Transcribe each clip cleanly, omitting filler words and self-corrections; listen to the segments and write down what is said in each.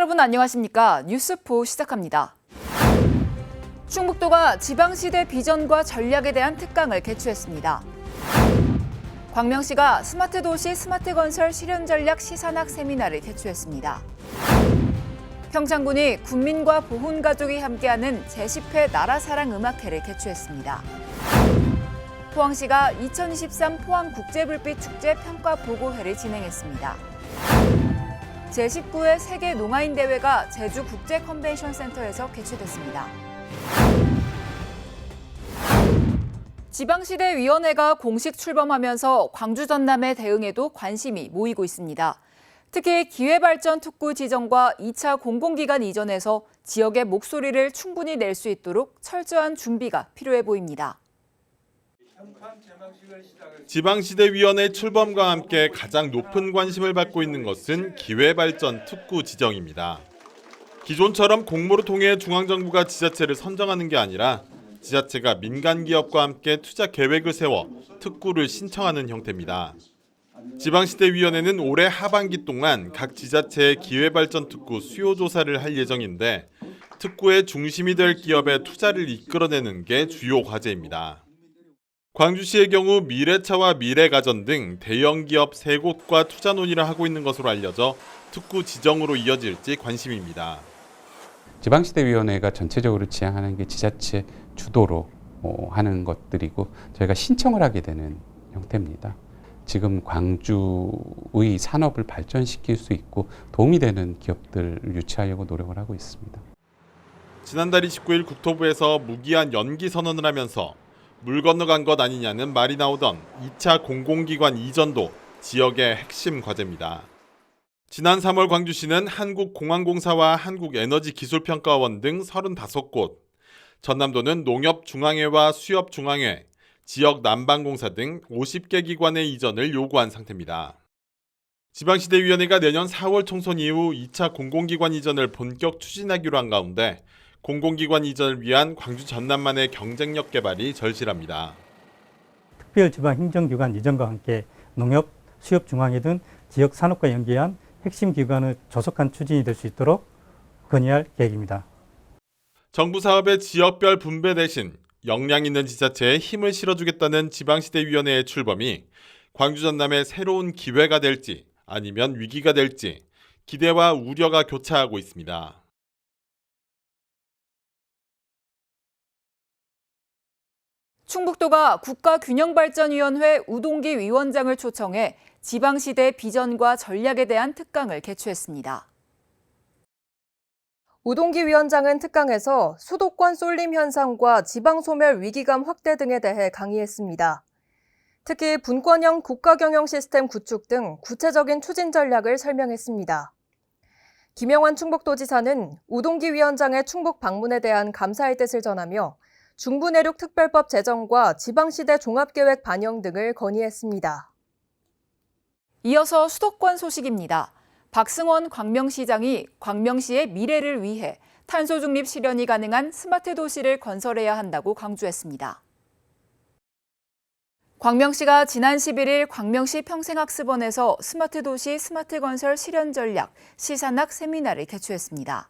여러분 안녕하십니까? 뉴스포 시작합니다. 충북도가 지방시대 비전과 전략에 대한 특강을 개최했습니다. 광명시가 스마트도시 스마트건설 실현전략 시산학 세미나를 개최했습니다. 평창군이 국민과 보훈가족이 함께하는 제10회 나라사랑 음악회를 개최했습니다. 포항시가 2023 포항국제불빛축제 평가보고회를 진행했습니다. 제19회 세계 농아인 대회가 제주 국제 컨벤션 센터에서 개최됐습니다. 지방시대위원회가 공식 출범하면서 광주 전남의 대응에도 관심이 모이고 있습니다. 특히 기회발전 특구 지정과 2차 공공기관 이전에서 지역의 목소리를 충분히 낼 수 있도록 철저한 준비가 필요해 보입니다. 지방시대위원회 출범과 함께 가장 높은 관심을 받고 있는 것은 기회발전 특구 지정입니다. 기존처럼 공모를 통해 중앙정부가 지자체를 선정하는 게 아니라 지자체가 민간기업과 함께 투자 계획을 세워 특구를 신청하는 형태입니다. 지방시대위원회는 올해 하반기 동안 각 지자체의 기회발전 특구 수요 조사를 할 예정인데 특구의 중심이 될 기업의 투자를 이끌어내는 게 주요 과제입니다. 광주시의 경우 미래차와 미래가전 등 대형 기업 3곳과 투자 논의를 하고 있는 것으로 알려져 특구 지정으로 이어질지 관심입니다. 지방시대위원회가 전체적으로 지향하는 게 지자체 주도로 하는 것들이고 저희가 신청을 하게 되는 형태입니다. 지금 광주의 산업을 발전시킬 수 있고 도움이 되는 기업들을 유치하려고 노력을 하고 있습니다. 지난달 29일 국토부에서 무기한 연기 선언을 하면서 물 건너간 것 아니냐는 말이 나오던 2차 공공기관 이전도 지역의 핵심 과제입니다. 지난 3월 광주시는 한국공항공사와 한국에너지기술평가원 등 35곳, 전남도는 농협중앙회와 수협중앙회, 지역 난방공사 등 50개 기관의 이전을 요구한 상태입니다. 지방시대위원회가 내년 4월 총선 이후 2차 공공기관 이전을 본격 추진하기로 한 가운데 공공기관 이전을 위한 광주 전남만의 경쟁력 개발이 절실합니다. 특별지방행정기관 이전과 함께 농협, 수협중앙회 등 지역 산업과 연계한 핵심 기관의 조속한 추진이 될 수 있도록 건의할 계획입니다. 정부 사업의 지역별 분배 대신 역량 있는 지자체에 힘을 실어주겠다는 지방시대위원회의 출범이 광주 전남의 새로운 기회가 될지 아니면 위기가 될지 기대와 우려가 교차하고 있습니다. 충북도가 국가균형발전위원회 우동기 위원장을 초청해 지방시대 비전과 전략에 대한 특강을 개최했습니다. 우동기 위원장은 특강에서 수도권 쏠림 현상과 지방소멸 위기감 확대 등에 대해 강의했습니다. 특히 분권형 국가경영 시스템 구축 등 구체적인 추진 전략을 설명했습니다. 김영환 충북도지사는 우동기 위원장의 충북 방문에 대한 감사의 뜻을 전하며 중부내륙 특별법 제정과 지방시대 종합계획 반영 등을 건의했습니다. 이어서 수도권 소식입니다. 박승원 광명시장이 광명시의 미래를 위해 탄소 중립 실현이 가능한 스마트 도시를 건설해야 한다고 강조했습니다. 광명시가 지난 11일 광명시 평생학습원에서 스마트 도시 스마트 건설 실현 전략 시산학 세미나를 개최했습니다.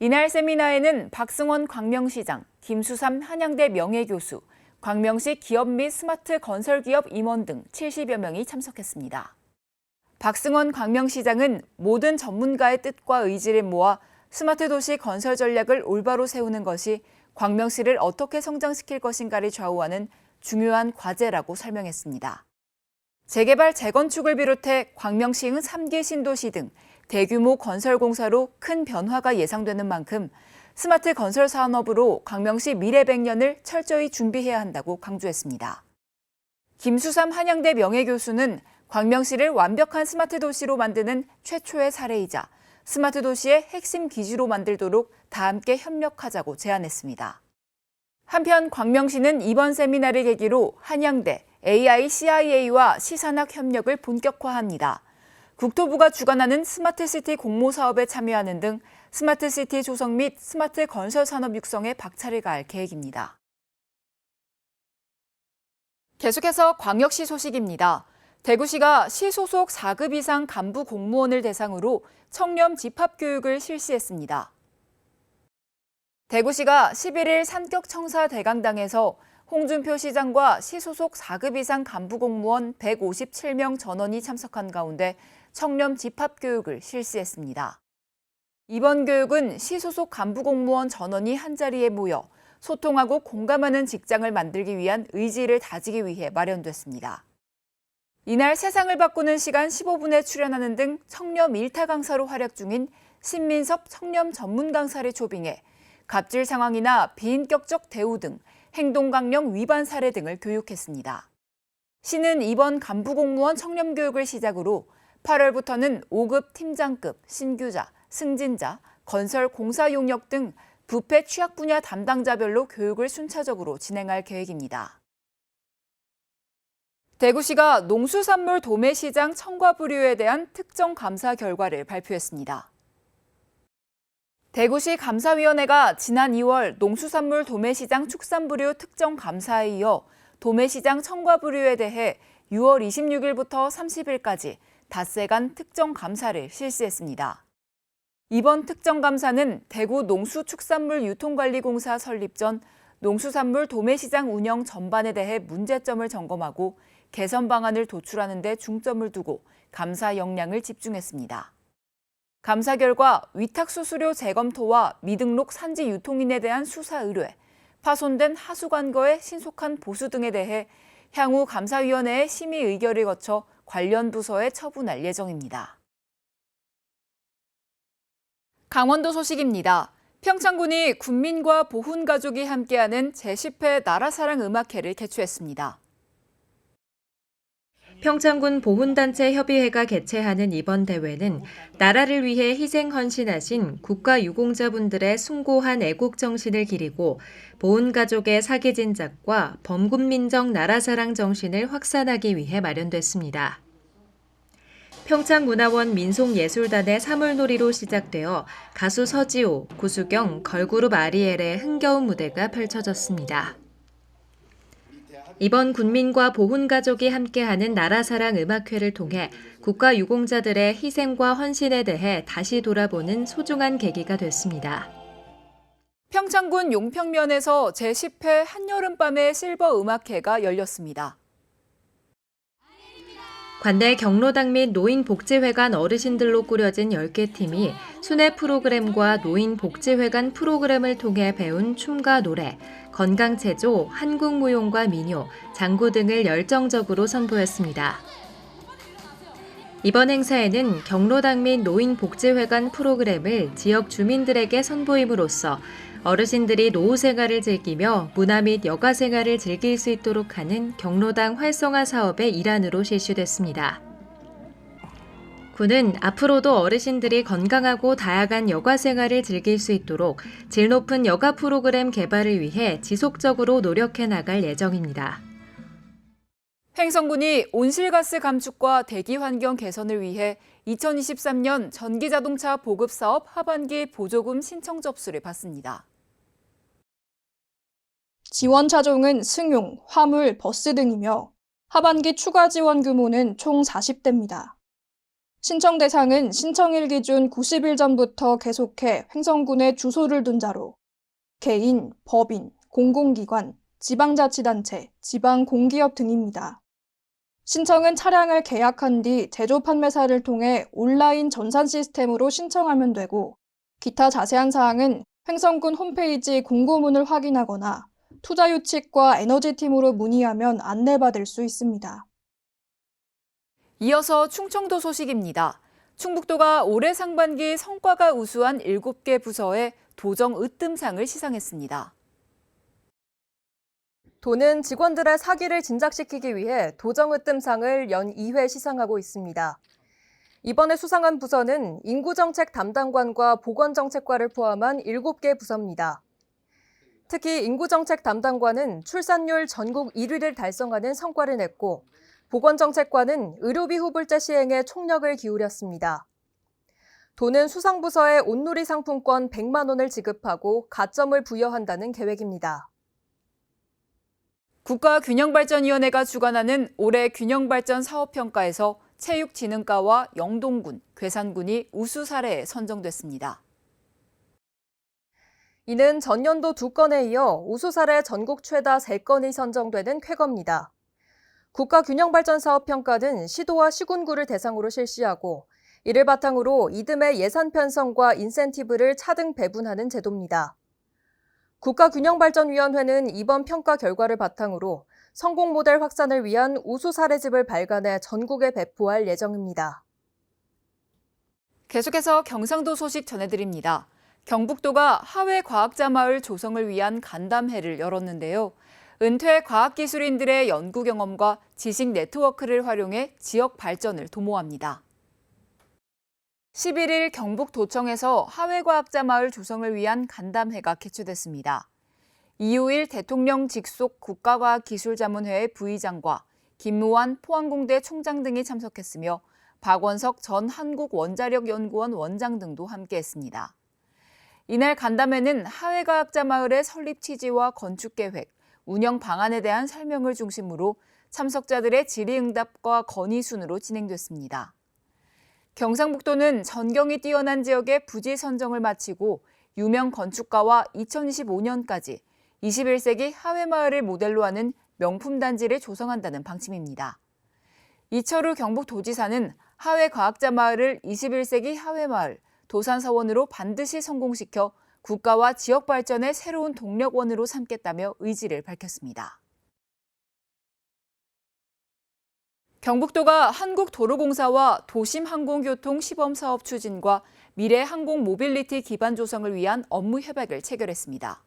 이날 세미나에는 박승원 광명시장, 김수삼 한양대 명예교수, 광명시 기업 및 스마트 건설기업 임원 등 70여 명이 참석했습니다. 박승원 광명시장은 모든 전문가의 뜻과 의지를 모아 스마트 도시 건설 전략을 올바로 세우는 것이 광명시를 어떻게 성장시킬 것인가를 좌우하는 중요한 과제라고 설명했습니다. 재개발, 재건축을 비롯해 광명시흥 3기 신도시 등 대규모 건설 공사로 큰 변화가 예상되는 만큼 스마트 건설 산업으로 광명시 미래 100년을 철저히 준비해야 한다고 강조했습니다. 김수삼 한양대 명예교수는 광명시를 완벽한 스마트 도시로 만드는 최초의 사례이자 스마트 도시의 핵심 기지로 만들도록 다 함께 협력하자고 제안했습니다. 한편 광명시는 이번 세미나를 계기로 한양대, AICIA와 시산학 협력을 본격화합니다. 국토부가 주관하는 스마트시티 공모사업에 참여하는 등 스마트시티 조성 및 스마트 건설 산업 육성에 박차를 가할 계획입니다. 계속해서 광역시 소식입니다. 대구시가 시 소속 4급 이상 간부 공무원을 대상으로 청렴 집합 교육을 실시했습니다. 대구시가 11일 산격청사 대강당에서 홍준표 시장과 시 소속 4급 이상 간부 공무원 157명 전원이 참석한 가운데 청렴 집합 교육을 실시했습니다. 이번 교육은 시 소속 간부 공무원 전원이 한자리에 모여 소통하고 공감하는 직장을 만들기 위한 의지를 다지기 위해 마련됐습니다. 이날 세상을 바꾸는 시간 15분에 출연하는 등 청렴 일타 강사로 활약 중인 신민섭 청렴 전문 강사를 초빙해 갑질 상황이나 비인격적 대우 등 행동 강령 위반 사례 등을 교육했습니다. 시는 이번 간부 공무원 청렴 교육을 시작으로 8월부터는 5급 팀장급, 신규자, 승진자, 건설 공사 용역 등 부패 취약 분야 담당자별로 교육을 순차적으로 진행할 계획입니다. 대구시가 농수산물 도매시장 청과부류에 대한 특정 감사 결과를 발표했습니다. 대구시 감사위원회가 지난 2월 농수산물 도매시장 축산부류 특정 감사에 이어 도매시장 청과부류에 대해 6월 26일부터 30일까지 닷새간 특정 감사를 실시했습니다. 이번 특정 감사는 대구 농수축산물유통관리공사 설립 전 농수산물 도매시장 운영 전반에 대해 문제점을 점검하고 개선 방안을 도출하는 데 중점을 두고 감사 역량을 집중했습니다. 감사 결과 위탁수수료 재검토와 미등록 산지 유통인에 대한 수사 의뢰, 파손된 하수관거의 신속한 보수 등에 대해 향후 감사위원회의 심의 의결을 거쳐 관련 부서에 처분할 예정입니다. 강원도 소식입니다. 평창군이 군민과 보훈가족이 함께하는 제10회 나라사랑 음악회를 개최했습니다. 평창군 보훈단체 협의회가 개최하는 이번 대회는 나라를 위해 희생 헌신하신 국가유공자분들의 숭고한 애국 정신을 기리고 보훈가족의 사기진작과 범군민정 나라사랑 정신을 확산하기 위해 마련됐습니다. 평창문화원 민속예술단의 사물놀이로 시작되어 가수 서지호, 구수경, 걸그룹 아리엘의 흥겨운 무대가 펼쳐졌습니다. 이번 군민과 보훈가족이 함께하는 나라사랑 음악회를 통해 국가유공자들의 희생과 헌신에 대해 다시 돌아보는 소중한 계기가 됐습니다. 평창군 용평면에서 제10회 한여름밤의 실버 음악회가 열렸습니다. 관내 경로당 및 노인복지회관 어르신들로 꾸려진 10개 팀이 순회 프로그램과 노인복지회관 프로그램을 통해 배운 춤과 노래, 건강체조, 한국무용과 민요, 장구 등을 열정적으로 선보였습니다. 이번 행사에는 경로당 및 노인복지회관 프로그램을 지역 주민들에게 선보임으로써 어르신들이 노후 생활을 즐기며 문화 및 여가 생활을 즐길 수 있도록 하는 경로당 활성화 사업의 일환으로 실시됐습니다. 군은 앞으로도 어르신들이 건강하고 다양한 여가 생활을 즐길 수 있도록 질 높은 여가 프로그램 개발을 위해 지속적으로 노력해 나갈 예정입니다. 횡성군이 온실가스 감축과 대기 환경 개선을 위해 2023년 전기자동차 보급사업 하반기 보조금 신청 접수를 받습니다. 지원 차종은 승용, 화물, 버스 등이며 하반기 추가 지원 규모는 총 40대입니다. 신청 대상은 신청일 기준 90일 전부터 계속해 횡성군에 주소를 둔 자로 개인, 법인, 공공기관, 지방자치단체, 지방공기업 등입니다. 신청은 차량을 계약한 뒤 제조 판매사를 통해 온라인 전산 시스템으로 신청하면 되고 기타 자세한 사항은 횡성군 홈페이지 공고문을 확인하거나 투자유치과 에너지팀으로 문의하면 안내받을 수 있습니다. 이어서 충청도 소식입니다. 충북도가 올해 상반기 성과가 우수한 7개 부서에 도정 으뜸상을 시상했습니다. 도는 직원들의 사기를 진작시키기 위해 도정 으뜸상을 연 2회 시상하고 있습니다. 이번에 수상한 부서는 인구정책 담당관과 보건정책과를 포함한 7개 부서입니다. 특히 인구정책 담당관은 출산율 전국 1위를 달성하는 성과를 냈고 보건정책과는 의료비 후불제 시행에 총력을 기울였습니다. 도는 수상부서에 온누리 상품권 100만 원을 지급하고 가점을 부여한다는 계획입니다. 국가균형발전위원회가 주관하는 올해 균형발전 사업평가에서 체육진흥과와 영동군, 괴산군이 우수 사례에 선정됐습니다. 이는 전년도 2건에 이어 우수 사례 전국 최다 3건이 선정되는 쾌거입니다. 국가균형발전사업평가는 시도와 시군구를 대상으로 실시하고 이를 바탕으로 이듬해 예산 편성과 인센티브를 차등 배분하는 제도입니다. 국가균형발전위원회는 이번 평가 결과를 바탕으로 성공 모델 확산을 위한 우수 사례집을 발간해 전국에 배포할 예정입니다. 계속해서 경상도 소식 전해드립니다. 경북도가 하회과학자마을 조성을 위한 간담회를 열었는데요. 은퇴 과학기술인들의 연구 경험과 지식 네트워크를 활용해 지역 발전을 도모합니다. 11일 경북도청에서 하회과학자마을 조성을 위한 간담회가 개최됐습니다. 이우일 대통령 직속 국가과학기술자문회의 부의장과 김무환 포항공대 총장 등이 참석했으며 박원석 전 한국원자력연구원 원장 등도 함께했습니다. 이날 간담회는 하회과학자마을의 설립 취지와 건축계획, 운영 방안에 대한 설명을 중심으로 참석자들의 질의응답과 건의 순으로 진행됐습니다. 경상북도는 전경이 뛰어난 지역의 부지 선정을 마치고 유명 건축가와 2025년까지 21세기 하회마을을 모델로 하는 명품 단지를 조성한다는 방침입니다. 이철우 경북도지사는 하회과학자마을을 21세기 하회마을, 도산서원으로 반드시 성공시켜 국가와 지역 발전의 새로운 동력원으로 삼겠다며 의지를 밝혔습니다. 경북도가 한국도로공사와 도심항공교통 시범사업 추진과 미래 항공 모빌리티 기반 조성을 위한 업무 협약을 체결했습니다.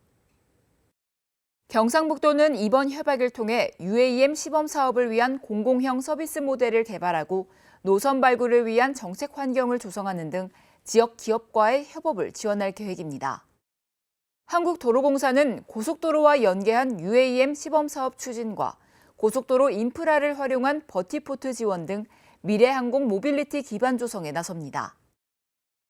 경상북도는 이번 협약을 통해 UAM 시범사업을 위한 공공형 서비스 모델을 개발하고 노선 발굴을 위한 정책 환경을 조성하는 등 지역 기업과의 협업을 지원할 계획입니다. 한국도로공사는 고속도로와 연계한 UAM 시범사업 추진과 고속도로 인프라를 활용한 버티포트 지원 등 미래항공 모빌리티 기반 조성에 나섭니다.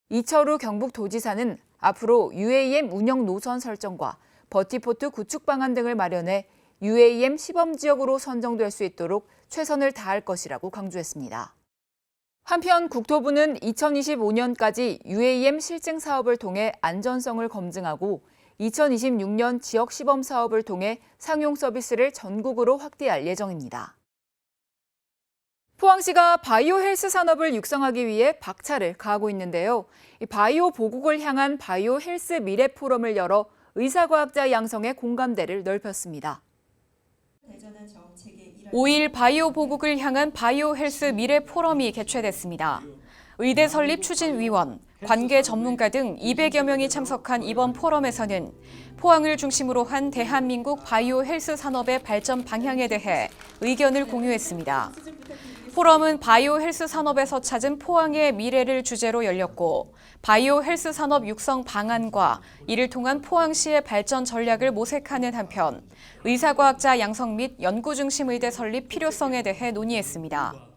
이철우 경북도지사는 앞으로 UAM 운영 노선 설정과 버티포트 구축 방안 등을 마련해 UAM 시범지역으로 선정될 수 있도록 최선을 다할 것이라고 강조했습니다. 한편 국토부는 2025년까지 UAM 실증 사업을 통해 안전성을 검증하고 2026년 지역 시범 사업을 통해 상용 서비스를 전국으로 확대할 예정입니다. 포항시가 바이오 헬스 산업을 육성하기 위해 박차를 가하고 있는데요. 바이오 보국을 향한 바이오 헬스 미래 포럼을 열어 의사과학자 양성의 공감대를 넓혔습니다. 5일 바이오 보국을 향한 바이오 헬스 미래 포럼이 개최됐습니다. 의대 설립 추진위원, 관계 전문가 등 200여 명이 참석한 이번 포럼에서는 포항을 중심으로 한 대한민국 바이오 헬스 산업의 발전 방향에 대해 의견을 공유했습니다. 포럼은 바이오 헬스 산업에서 찾은 포항의 미래를 주제로 열렸고 바이오 헬스 산업 육성 방안과 이를 통한 포항시의 발전 전략을 모색하는 한편 의사과학자 양성 및 연구 중심 의대 설립 필요성에 대해 논의했습니다.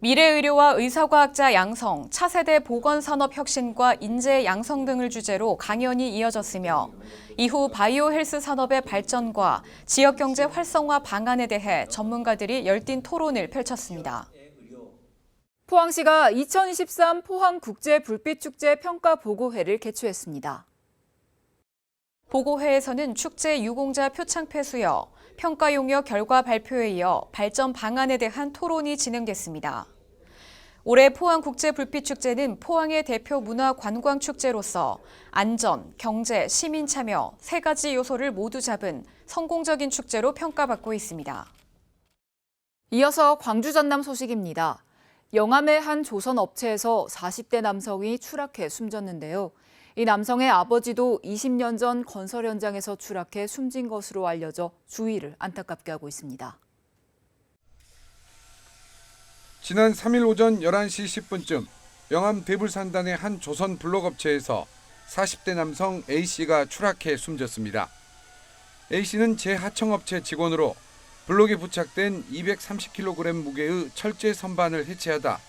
미래의료와 의사과학자 양성, 차세대 보건산업 혁신과 인재 양성 등을 주제로 강연이 이어졌으며 이후 바이오 헬스 산업의 발전과 지역경제 활성화 방안에 대해 전문가들이 열띤 토론을 펼쳤습니다. 포항시가 2023 포항국제불빛축제 평가보고회를 개최했습니다. 보고회에서는 축제 유공자 표창패 수여, 평가 용역 결과 발표에 이어 발전 방안에 대한 토론이 진행됐습니다. 올해 포항국제불빛축제는 포항의 대표 문화관광축제로서 안전, 경제, 시민 참여 3가지 요소를 모두 잡은 성공적인 축제로 평가받고 있습니다. 이어서 광주 전남 소식입니다. 영암의 한 조선 업체에서 40대 남성이 추락해 숨졌는데요. 이 남성의 아버지도 20년 전 건설 현장에서 추락해 숨진 것으로 알려져 주위를 안타깝게 하고 있습니다. 지난 3일 오전 11시 10분쯤 영암 대불산단의 한 조선 블록업체에서 40대 남성 A씨가 추락해 숨졌습니다. A씨는 제하청업체 직원으로 블록에 부착된 230kg 무게의 철제 선반을 해체하다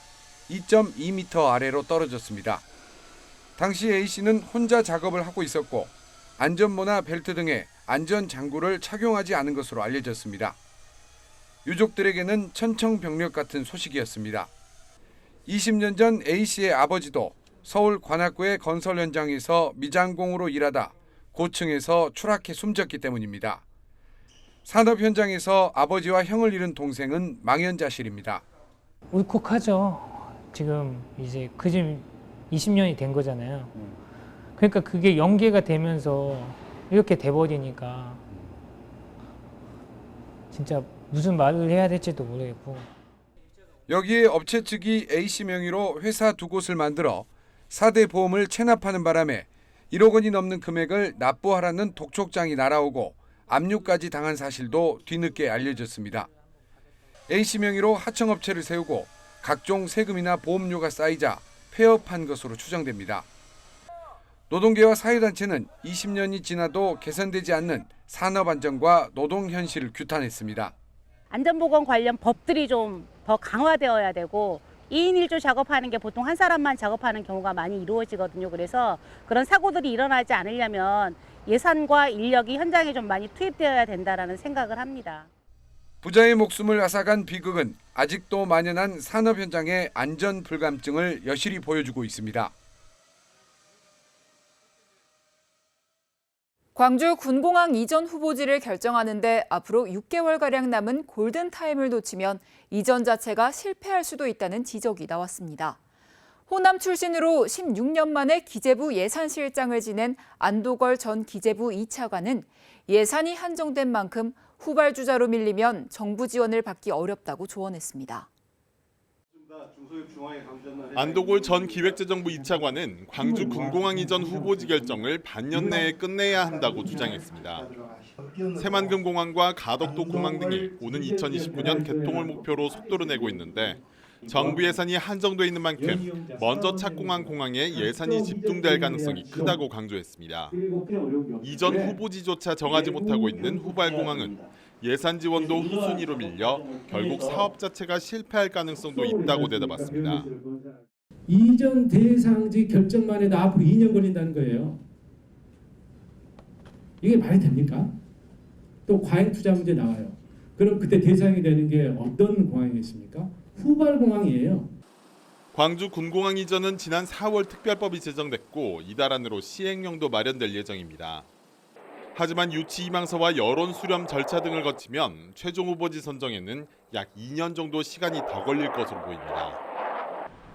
2.2m 아래로 떨어졌습니다. 당시 A씨는 혼자 작업을 하고 있었고 안전모나 벨트 등에 안전장구를 착용하지 않은 것으로 알려졌습니다. 유족들에게는 천청병력 같은 소식이었습니다. 20년 전 A씨의 아버지도 서울 관악구의 건설 현장에서 미장공으로 일하다 고층에서 추락해 숨졌기 때문입니다. 산업 현장에서 아버지와 형을 잃은 동생은 망연자실입니다. 울컥하죠. 지금 이제 그집 20년이 된 거잖아요. 그러니까 그게 연계가 되면서 이렇게 돼버리니까 진짜 무슨 말을 해야 될지도 모르겠고. 여기에 업체 측이 A씨 명의로 회사 두 곳을 만들어 4대 보험을 체납하는 바람에 1억 원이 넘는 금액을 납부하라는 독촉장이 날아오고 압류까지 당한 사실도 뒤늦게 알려졌습니다. A씨 명의로 하청업체를 세우고 각종 세금이나 보험료가 쌓이자 폐업한 것으로 추정됩니다. 노동계와 사회단체는 20년이 지나도 개선되지 않는 산업 안전과 노동 현실을 규탄했습니다. 안전보건 관련 법들이 좀 더 강화되어야 되고 2인 1조 작업하는 게 보통 한 사람만 작업하는 경우가 많이 이루어지거든요. 그래서 그런 사고들이 일어나지 않으려면 예산과 인력이 현장에 좀 많이 투입되어야 된다라는 생각을 합니다. 부자의 목숨을 앗아간 비극은 아직도 만연한 산업 현장의 안전 불감증을 여실히 보여주고 있습니다. 광주 군공항 이전 후보지를 결정하는데 앞으로 6개월가량 남은 골든타임을 놓치면 이전 자체가 실패할 수도 있다는 지적이 나왔습니다. 호남 출신으로 16년 만에 기재부 예산실장을 지낸 안도걸 전 기재부 2차관은 예산이 한정된 만큼 후발주자로 밀리면 정부 지원을 받기 어렵다고 조언했습니다. 안도골 전 기획재정부 2차관은 광주 군공항 이전 후보지 결정을 반년 내에 끝내야 한다고 주장했습니다. 새만금 공항과 가덕도 공항 등이 오는 2029년 개통을 목표로 속도를 내고 있는데 정부 예산이 한정돼 있는 만큼 먼저 착공한 공항에 예산이 집중될 가능성이 크다고 강조했습니다. 이전 후보지조차 정하지 못하고 있는 후발공항은 예산 지원도 후순위로 밀려 결국 사업 자체가 실패할 가능성도 있다고 대답했습니다. 이전 대상지 결정만 해도 앞으로 2년 걸린다는 거예요. 이게 말이 됩니까? 또 과잉 투자 문제 나와요. 그럼 그때 대상이 되는 게 어떤 공항이겠습니까? 후발공항이에요. 광주 군공항 이전은 지난 4월 특별법이 제정됐고 이달 안으로 시행령도 마련될 예정입니다. 하지만 유치 희망서와 여론 수렴 절차 등을 거치면 최종 후보지 선정에는 약 2년 정도 시간이 더 걸릴 것으로 보입니다.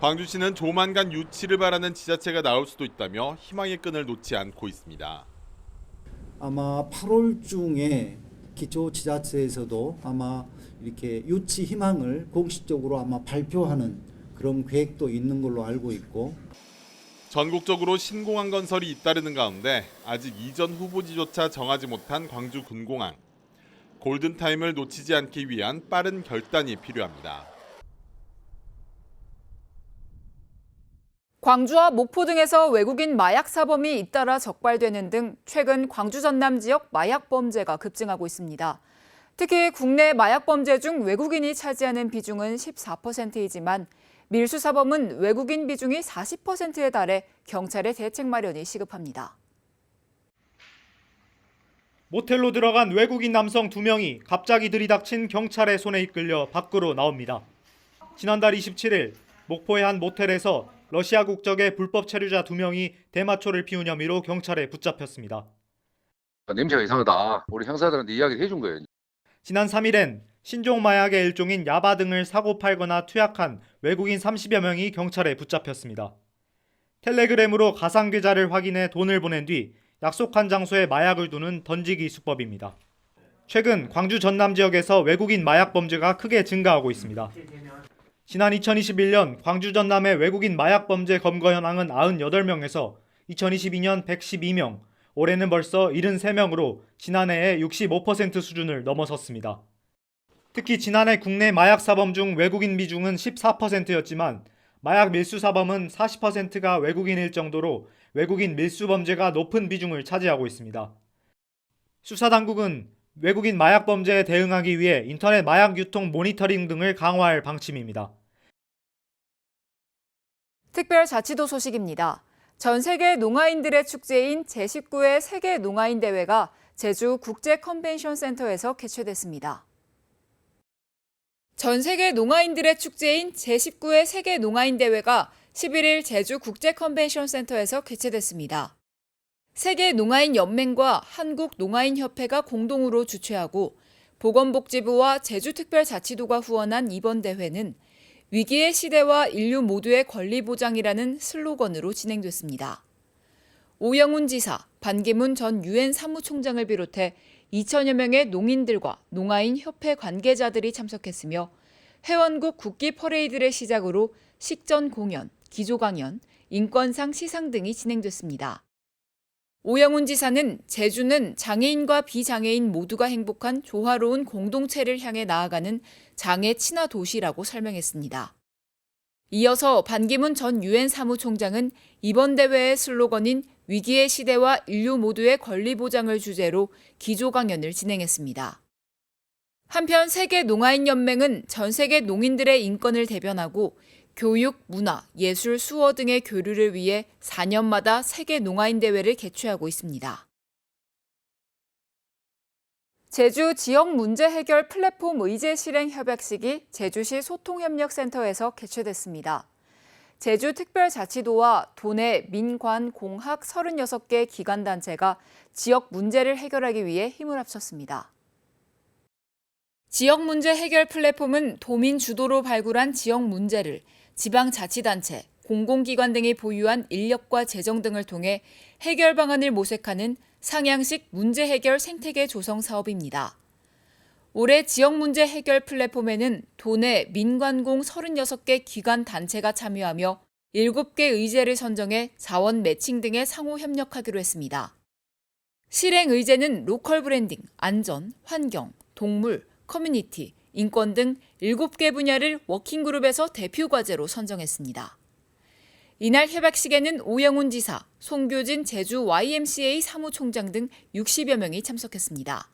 광주시는 조만간 유치를 바라는 지자체가 나올 수도 있다며 희망의 끈을 놓지 않고 있습니다. 아마 8월 중에 기초지자체에서도 아마 이렇게 유치 희망을 공식적으로 아마 발표하는 그런 계획도 있는 걸로 알고 있고, 전국적으로 신공항 건설이 잇따르는 가운데 아직 이전 후보지조차 정하지 못한 광주 군공항. 골든타임을 놓치지 않기 위한 빠른 결단이 필요합니다. 광주와 목포 등에서 외국인 마약 사범이 잇따라 적발되는 등 최근 광주 전남 지역 마약 범죄가 급증하고 있습니다. 특히 국내 마약 범죄 중 외국인이 차지하는 비중은 14%이지만 밀수 사범은 외국인 비중이 40%에 달해 경찰의 대책 마련이 시급합니다. 모텔로 들어간 외국인 남성 2명이 갑자기 들이닥친 경찰의 손에 이끌려 밖으로 나옵니다. 지난달 27일 목포의 한 모텔에서 러시아 국적의 불법 체류자 2명이 대마초를 피운 혐의로 경찰에 붙잡혔습니다. 냄새가 이상하다. 우리 형사들한테 이야기를 해준 거예요. 지난 3일엔 신종 마약의 일종인 야바 등을 사고 팔거나 투약한 외국인 30여 명이 경찰에 붙잡혔습니다. 텔레그램으로 가상 계좌를 확인해 돈을 보낸 뒤 약속한 장소에 마약을 두는 던지기 수법입니다. 최근 광주 전남 지역에서 외국인 마약 범죄가 크게 증가하고 있습니다. 지난 2021년 광주 전남의 외국인 마약 범죄 검거 현황은 98명에서 2022년 112명, 올해는 벌써 73명으로 지난해의 65% 수준을 넘어섰습니다. 특히 지난해 국내 마약 사범 중 외국인 비중은 14%였지만 마약 밀수 사범은 40%가 외국인일 정도로 외국인 밀수 범죄가 높은 비중을 차지하고 있습니다. 수사당국은 외국인 마약 범죄에 대응하기 위해 인터넷 마약 유통 모니터링 등을 강화할 방침입니다. 특별자치도 소식입니다. 전 세계 농아인들의 축제인 제19회 세계 농아인 대회가 제주 국제 컨벤션 센터에서 개최됐습니다. 전 세계 농아인들의 축제인 제19회 세계 농아인 대회가 11일 제주 국제 컨벤션 센터에서 개최됐습니다. 세계 농아인 연맹과 한국 농아인 협회가 공동으로 주최하고 보건복지부와 제주특별자치도가 후원한 이번 대회는 위기의 시대와 인류 모두의 권리 보장이라는 슬로건으로 진행됐습니다. 오영훈 지사, 반기문 전 유엔 사무총장을 비롯해 2천여 명의 농인들과 농아인 협회 관계자들이 참석했으며 회원국 국기 퍼레이드를 시작으로 식전 공연, 기조 강연, 인권상 시상 등이 진행됐습니다. 오영훈 지사는 제주는 장애인과 비장애인 모두가 행복한 조화로운 공동체를 향해 나아가는 장애 친화 도시라고 설명했습니다. 이어서 반기문 전 유엔 사무총장은 이번 대회의 슬로건인 위기의 시대와 인류 모두의 권리 보장을 주제로 기조 강연을 진행했습니다. 한편 세계 농아인 연맹은 전 세계 농인들의 인권을 대변하고 교육, 문화, 예술, 수어 등의 교류를 위해 4년마다 세계 농아인 대회를 개최하고 있습니다. 제주 지역 문제 해결 플랫폼 의제 실행 협약식이 제주시 소통협력센터에서 개최됐습니다. 제주특별자치도와 도내 민관, 공학 36개 기관단체가 지역 문제를 해결하기 위해 힘을 합쳤습니다. 지역 문제 해결 플랫폼은 도민 주도로 발굴한 지역 문제를 지방자치단체, 공공기관 등이 보유한 인력과 재정 등을 통해 해결 방안을 모색하는 상향식 문제 해결 생태계 조성 사업입니다. 올해 지역 문제 해결 플랫폼에는 도내 민관공 36개 기관 단체가 참여하며 7개 의제를 선정해 자원 매칭 등에 상호 협력하기로 했습니다. 실행 의제는 로컬 브랜딩, 안전, 환경, 동물, 커뮤니티, 인권 등 7개 분야를 워킹그룹에서 대표 과제로 선정했습니다. 이날 협약식에는 오영훈 지사, 송교진 제주 YMCA 사무총장 등 60여 명이 참석했습니다.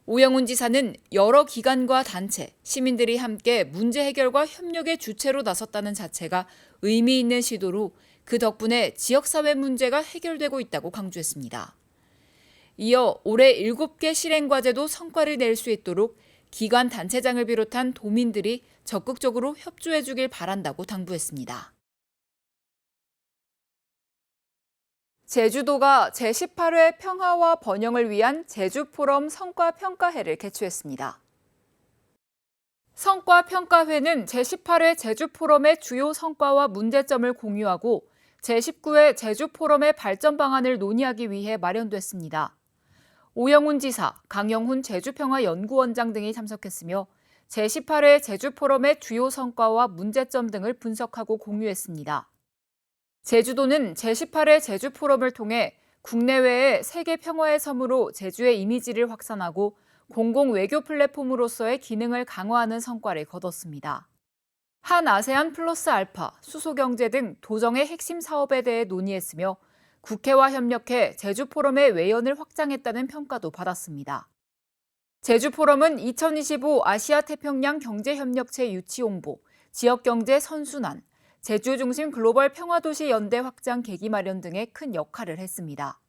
오영훈 지사는 여러 기관과 단체, 시민들이 함께 문제 해결과 협력의 주체로 나섰다는 자체가 의미 있는 시도로 그 덕분에 지역사회 문제가 해결되고 있다고 강조했습니다. 이어 올해 7개 실행과제도 성과를 낼 수 있도록 기관 단체장을 비롯한 도민들이 적극적으로 협조해 주길 바란다고 당부했습니다. 제주도가 제18회 평화와 번영을 위한 제주포럼 성과평가회를 개최했습니다. 성과평가회는 제18회 제주포럼의 주요 성과와 문제점을 공유하고 제19회 제주포럼의 발전 방안을 논의하기 위해 마련됐습니다. 오영훈 지사, 강영훈 제주평화연구원장 등이 참석했으며 제18회 제주포럼의 주요 성과와 문제점 등을 분석하고 공유했습니다. 제주도는 제18회 제주포럼을 통해 국내외의 세계 평화의 섬으로 제주의 이미지를 확산하고 공공외교 플랫폼으로서의 기능을 강화하는 성과를 거뒀습니다. 한 아세안 플러스 알파, 수소경제 등 도정의 핵심 사업에 대해 논의했으며 국회와 협력해 제주포럼의 외연을 확장했다는 평가도 받았습니다. 제주포럼은 2025 아시아태평양 경제협력체 유치 홍보, 지역경제 선순환, 제주 중심 글로벌 평화도시 연대 확장 계기 마련 등에 큰 역할을 했습니다.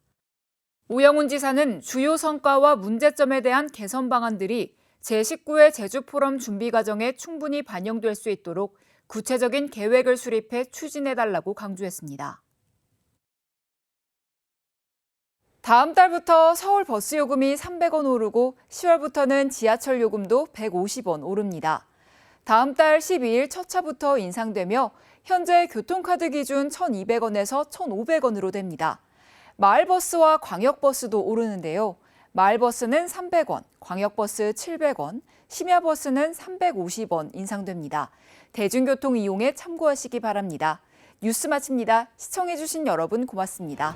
오영훈 지사는 주요 성과와 문제점에 대한 개선 방안들이 제19회 제주포럼 준비 과정에 충분히 반영될 수 있도록 구체적인 계획을 수립해 추진해달라고 강조했습니다. 다음 달부터 서울 버스 요금이 300원 오르고 10월부터는 지하철 요금도 150원 오릅니다. 다음 달 12일 첫 차부터 인상되며 현재 교통카드 기준 1,200원에서 1,500원으로 됩니다. 마을버스와 광역버스도 오르는데요. 마을버스는 300원, 광역버스 700원, 심야버스는 350원 인상됩니다. 대중교통 이용에 참고하시기 바랍니다. 뉴스 마칩니다. 시청해주신 여러분 고맙습니다.